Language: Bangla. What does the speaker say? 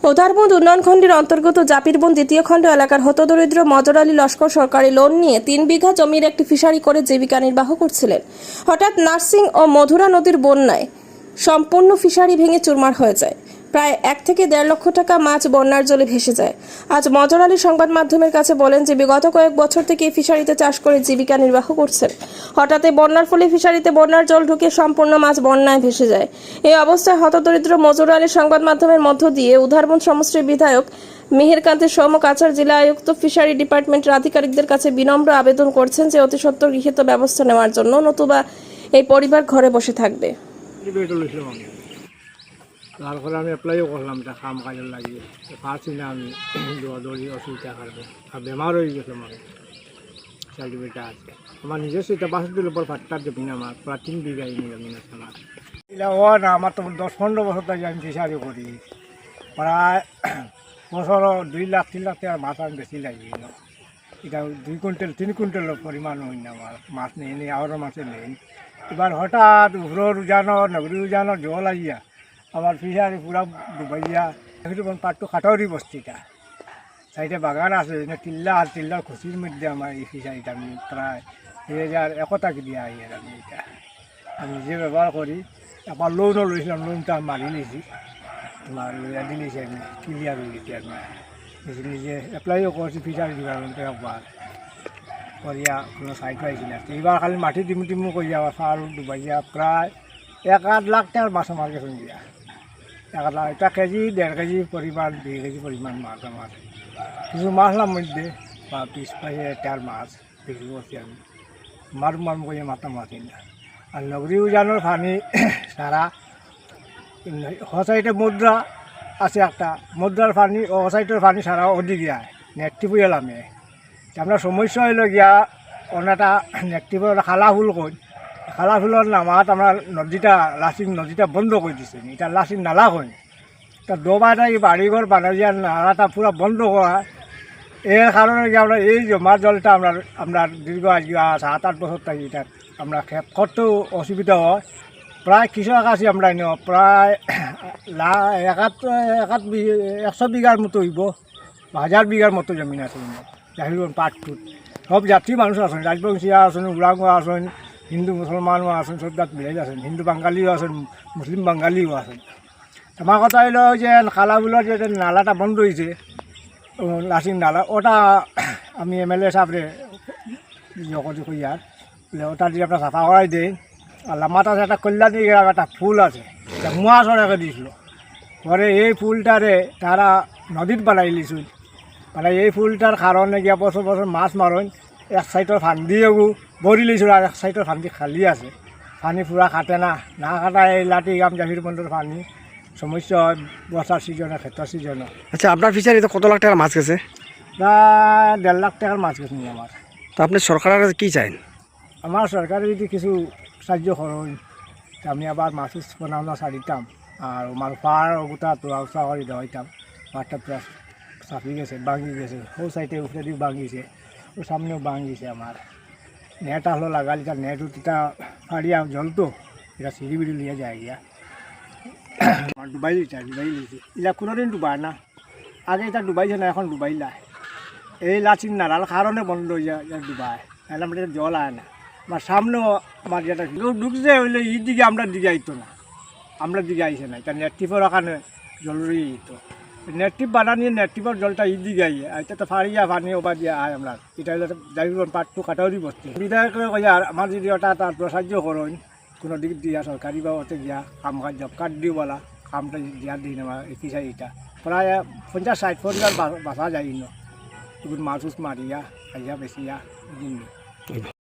উধারবন্দ উন্নয়ন খণ্ডের অন্তর্গত জাপিরবন্দ দ্বিতীয় খণ্ড এলাকার হতদরিদ্র মজর আলী লস্কর সরকারি লোন নিয়ে 3 বিঘা জমির একটি ফিশারি করে জীবিকা নির্বাহ করছিলেন। হঠাৎ নার্সিং ও মধুরা নদীর বন্যায় সম্পূর্ণ ফিশারি ভেঙে চুরমার হয়ে যায়। প্রায় 1 থেকে 1.5 লক্ষ টাকা মাছ বন্যার জলে ভেসে যায়। আজ মজর আলী সংবাদ মাধ্যমের কাছে বলেন যে বিগত কয়েক বছর থেকে এই ফিশারিতে চাষ করে জীবিকা নির্বাহ করছেন। হঠাৎ বন্যার ফলে ফিশারিতে বন্যার জল ঢুকে সম্পূর্ণ মাছ বন্যায় ভেসে যায়। এই অবস্থায় হতদরিদ্র মজর আলী সংবাদ মাধ্যমের মধ্য দিয়ে উধারবন্দ সমষ্টির বিধায়ক মিহিরকান্তি সৌম্য কাছাড়, জেলা আয়ুক্ত, ফিশারি ডিপার্টমেন্টের আধিকারিকদের কাছে বিনম্র আবেদন করছেন যে অতি সত্বর গৃহীত ব্যবস্থা নেওয়ার জন্য, নতুবা এই পরিবার ঘরে বসে থাকবে। তারপরে আমি অ্যাপ্লাইও করলাম এটা কাম কাজের লাগিয়ে, পারছি না আমি দৌড়ি অসুবিধা কারণে, আর বেমার হয়ে গেছে আমার সার্টিফিকেট আছে আমার নিজস্ব এটা 62 উপর ফাটটার জমিন আমার প্রায় 3 বিঘা জমিন আছে আমার। এটা ও না আমার তো 10-15 বছর থেকে আমি ফিশারি করি, প্রায় বছর 2 লাখ 3 লাখ টাকার মাছ আমি বেশি লাগিয়ে এটা 2 কুইন্টাল 3 কুইন্টালের পরিমাণ হই না আমার মাছ নেই আরও মাছের নেই। এবার হঠাৎ উভর উজানো নগরী উজানো জল আইয়া আমার ফিশারি পুরা ডুবাইয়া এখন পাট্টু খাটাউরি বস্তিটা সাইডে বাগান আছে, টিল্লার খুশির মধ্যে আমার এই ফিশারিটা আমি প্রায় 2001 টাকা দিয়ে আই আর আমি এটা আমি নিজে ব্যবহার করি। আবার লোনও লইছিলাম, লোনটা মারি নিয়েছি, তোমার লইয়া দিলেছি আমি ক্লিয়ার হয়ে গেছি। আমি নিজে অ্যাপ্লাইও করছি ফিশারি ডিপার্টমেন্টে একবার করিয়া কোনো সাইড পাইছি না। এইবার খালি মাটি টিমু করিয়া আবার সার ডুবাইয়া প্রায় 1-8 লাখ টাকার মাছ আমার গেছে দিয়া 1 লাখ, এটা কেজি 1.5 কেজি পরিমাণ 2 কেজি পরিমাণ মাছ আমার কিছু মাছলাম মধ্যে বা 20 টাকার মাছ বিক্রি করছি আমি। মারুম করে মাথা মাছি না। আর নগরী উজানোর পানি সারা হসাইটে মুদ্রা আছে একটা, মুদ্রার পানি ও হসাইটের পানি সারা ওদিকে যায় নেগটিভ এলামে। আমরা সমস্যা হইল গিয়া ওনাটা নেগটিভ খালা ফুল কই, খালা ফুলের নামাত আমরা নদীটা বন্ধ করে দিচ্ছে, এটা লাসিং নালা হয়। তা দোবাটা এই বাড়িঘর বানাইয়া নালাটা পুরা বন্ধ করা, এর কারণে আমরা এই জমা জলটা আমরা দীর্ঘ আজকে 7-8 বছর থাকি এটা আমরা খেপ করতেও অসুবিধা হয়। প্রায় কৃষক আছি আমরা প্রায় 100 বিঘার মতো হইব, 1000 বিঘার মতো জমিন আছে পাট ফুট সব জাতি মানুষ আছেন, রাজবংশীয়া আছেন, উড়াঙ্গা আছেন, হিন্দু মুসলমানও আছেন, সব জাত মিলাই আছেন, হিন্দু বাঙালিও আছেন, মুসলিম বাঙালিও আছেন। আমার কথা হইল যে খালাগুলোর যে নালাটা বন্ধ হয়েছে লাসিং নালা, ওটা আমি MLA সাহেবরে করি কইয়ার ওটা দিয়ে আপনার সাফা করাই দেয়। আর আমার কাছে একটা কল্যাণী গ্রাম একটা ফুল আছে, এটা মুয়া সরাকে দিয়েছিল, পরে এই ফুলটারে তারা নদীত বানাই লিছিল, মানে এই ফুলটার কারণে গিয়া বছর বছর মাছ মারণ এক সাইডের ফান্দি এগু ভরি লিছিল আর এক সাইডের ফান্দি খালি আছে, পানি পুরা কাটে না কাটা এই লাঠি গাম জাহির বন্ধের পানি সমস্যা হয় বর্ষার সিজনে ক্ষেতের সিজনে। আচ্ছা, আপনার ফিশারিতে কত লাখ টাকার মাছ গেছে? প্রায় 1.5 লাখ টাকার মাছ গেছে আমার। তো আপনি সরকারের কাছে কী চাইন? আমার সরকারে যদি কিছু সাহায্য করেন আমি আবার মাছ বানানো ছাড়িতাম, আর আমার পার গোটা তোয়াশা করে দেওয়াইতাম। পাটটা পুরা চাপি গেছে, ভাঙি গেছে, ও সাইডে উপরে দিয়েও ভাঙিছে, ও সামনেও ভাঙিছে আমার। নেট হলো লাগালি, তার নেট উঠিটা ফাড়িয়া জলতো এটা সিঁড়ি বিড়ি লিয়ে যায় গিয়া ডুবাই লিছে এটা কোনোদিন ডুবায় না, আগে এটা ডুবাইছে না, এখন ডুবাইলা এই লাচিন নালার কারণে বন্ধ হয়ে যায় ডুবায়, নাহলে আমরা জল আয় না। আমার সামনেও আমার যেটা ঢুকছে হইলে এই দিকে আমরা দিকে আইতো না, আমরা দিকে আইসে না, এটা নেটিভের ওখানে জল রয়ে যেত, নেটিভ বানানিয়ে নেটিভের জলটা এই দিকে আইয়ে এটা তো ফাড়িয়া পানি ওপর দিয়ে আয় আমরা। এটা হলে জায়গা পাটটু কাটাউরি বসতে বিধায়কের কইয়া আমার যদি ওটা তার সাহায্য করেন কোনো দিক দিয়া সরকারি বা ওতে গিয়া কাম কাজ জব কার্ড দিও বলা কামটা দিয়া দিই না ফিশারিটা প্রায় 50-60 পরিবার বাসা যায় না, মাছ মারিয়া খাইয়া বেচিয়া দিন।